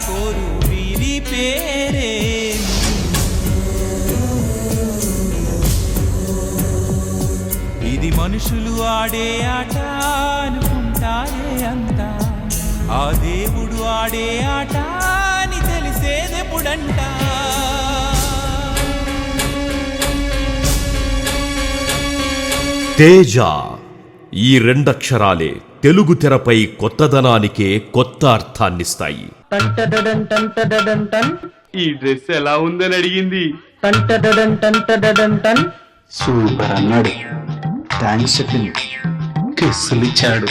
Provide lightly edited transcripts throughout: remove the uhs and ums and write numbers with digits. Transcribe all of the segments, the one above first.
కోరు వీరి పేరే. ఇది మనుషులు ఆడే ఆట అనుకుంటారే అంతా, ఆ దేవుడు ఆడే ఆట అని తెలిసేదెప్పుడంట. తేజ ఈ రెండక్షరాలే తెలుగు తెరపై కొత్తదనానికే కొత్త అర్థాన్నిస్తాయి. ఈ డ్రెస్ ఎలా ఉందని అడిగింది. సూపర్ అన్నాడు, థ్యాంక్స్ చెప్పింది, కిస్సులు ఇచ్చాడు,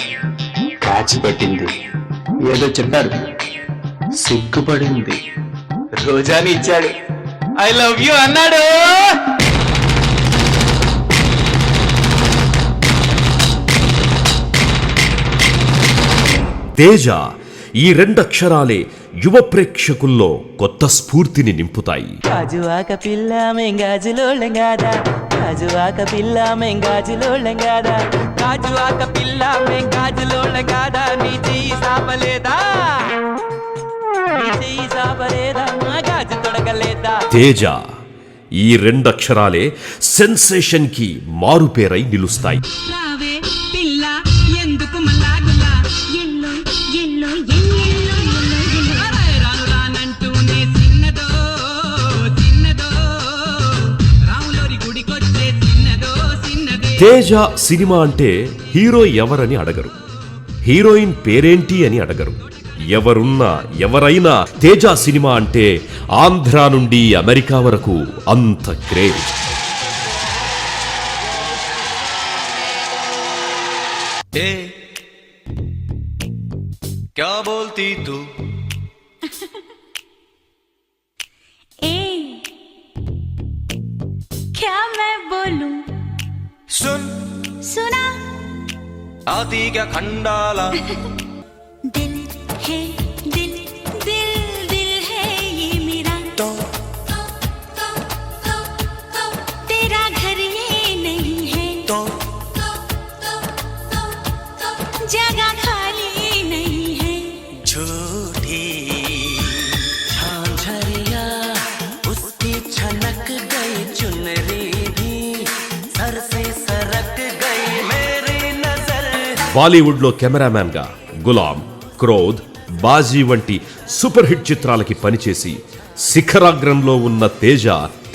కాచి పట్టింది, ఏదో చెప్పాడు, సిగ్గుపడింది, రోజాని ఇచ్చాడు, ఐ లవ్ యూ అన్నాడు. తేజ ఈ రెండక్షరాలే యువ ప్రేక్షకుల్లో కొత్త స్ఫూర్తిని నింపుతాయి. గాజువాక పిల్ల మెంగాజులోళ్ళంగాదా, గాజువాక పిల్ల మెంగాజులోళ్ళంగాదా, గాజువాక పిల్ల మెంగాజులోళ్ళంగాదా, నీ చెయ్యి సాపలేదా, నీ చెయ్యి సాపలేదా, గాజు తొడగలేదా. తేజ ఈ రెండక్షరాలే సెన్సేషన్ కి మారుపేరై నిలుస్తాయి. తేజ సినిమా అంటే హీరో ఎవరని అడగరు, హీరోయిన్ పేరేంటి అని అడగరు. ఎవరున్నా ఎవరైనా తేజ సినిమా అంటే ఆంధ్ర నుండి అమెరికా వరకు అంత క్రేజ్. क्या बोलती तू क्या मैं बोलूं, सुन सुना आती क्या खंडाला. दिल है दिल दिल दिल है ये मेरा, तो तेरा घर ये नहीं है, तो जगह खाली नहीं है. झूठी झांझरिया उसकी छनक गई, चुनरी भी सर से सरक गई मेरी नजर. బాలీవుడ్ లో కెమెరామ్యాన్ గా గులాం, క్రోధ్, బాజీ వంటి సూపర్ హిట్ చిత్రాలకి పనిచేసి శిఖరాగ్రంలో ఉన్న తేజ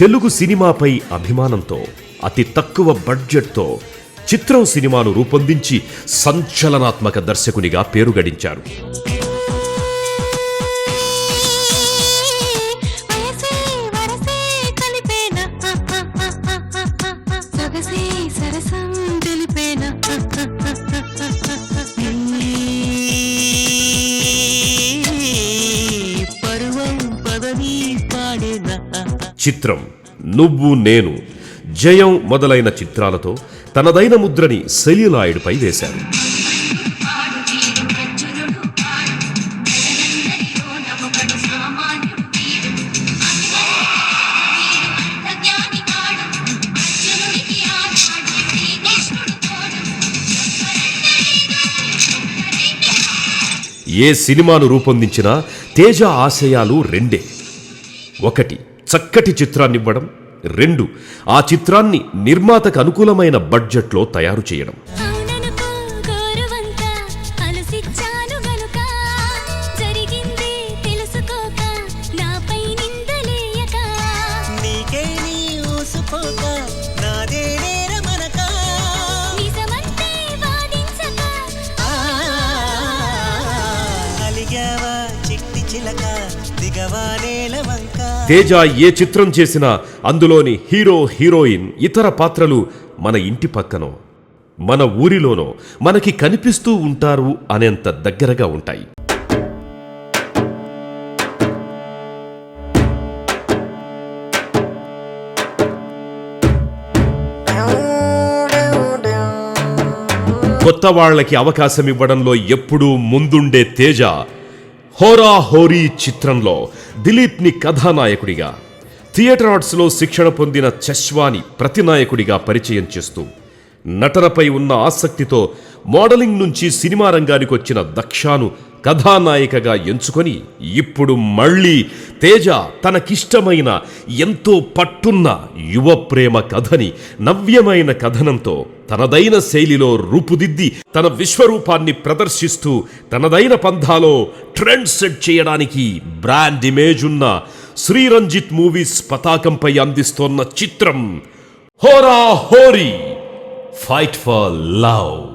తెలుగు సినిమాపై అభిమానంతో అతి తక్కువ బడ్జెట్తో చిత్రం సినిమాను రూపొందించి సంచలనాత్మక దర్శకునిగా పేరు గడించారు. వయసే వరసే కలిపేనా, సొగసే సరసం తెలిపేనా, పరువం పదవి పాడేనా. చిత్రం నువ్వు నేను, జయం మొదలైన చిత్రాలతో తనదైన ముద్రని సెల్యులాయిడ్ పై వేశారు. ఏ సినిమాను రూపొందించినా తేజ ఆశయాలు రెండే. ఒకటి చక్కటి చిత్రాన్నివ్వడం, రెండు ఆ చిత్రాన్ని నిర్మాతకు అనుకూలమైన బడ్జెట్లో తయారు చేయడం. అవుననుకో గౌరవంతా అలసిచ్చాను గనుక, జరిగింది తెలుసుకోక నాపై నిందలేయక, నీకే నీ ఊసుకోక నాదే నేరమనక, నిజమంటే వాదించక, అలిగావా చిట్టి చిలక దిగవా నేల వంక. తేజ ఏ చిత్రం చేసినా అందులోని హీరో హీరోయిన్ ఇతర పాత్రలు మన ఇంటి పక్కనో మన ఊరిలోనో మనకి కనిపిస్తూ ఉంటారు అనేంత దగ్గరగా ఉంటాయి. కొత్త వాళ్లకి అవకాశం ఇవ్వడంలో ఎప్పుడూ ముందుండే తేజ హోరా హోరీ చిత్రంలో దిలీప్ని కథానాయకుడిగా, థియేటర్ ఆర్ట్స్లో శిక్షణ పొందిన చశ్వాని ప్రతినాయకుడిగా పరిచయం చేస్తూ నటనపై ఉన్న ఆసక్తితో మోడలింగ్ నుంచి సినిమా రంగానికి వచ్చిన దక్షాను కథానాయికగా ఎంచుకొని ఇప్పుడు మళ్ళీ తేజ తనకిష్టమైన ఎంతో పట్టున్న యువ ప్రేమ కథని నవ్యమైన కథనంతో తనదైన శైలిలో రూపుదిద్ది తన విశ్వరూపాన్ని ప్రదర్శిస్తూ తనదైన పంథాలో ట్రెండ్ సెట్ చేయడానికి బ్రాండ్ ఇమేజ్ ఉన్న శ్రీరంజిత్ మూవీస్ పతాకంపై అందిస్తోన్న చిత్రం హోరా హోరీ ఫైట్ ఫర్ లవ్.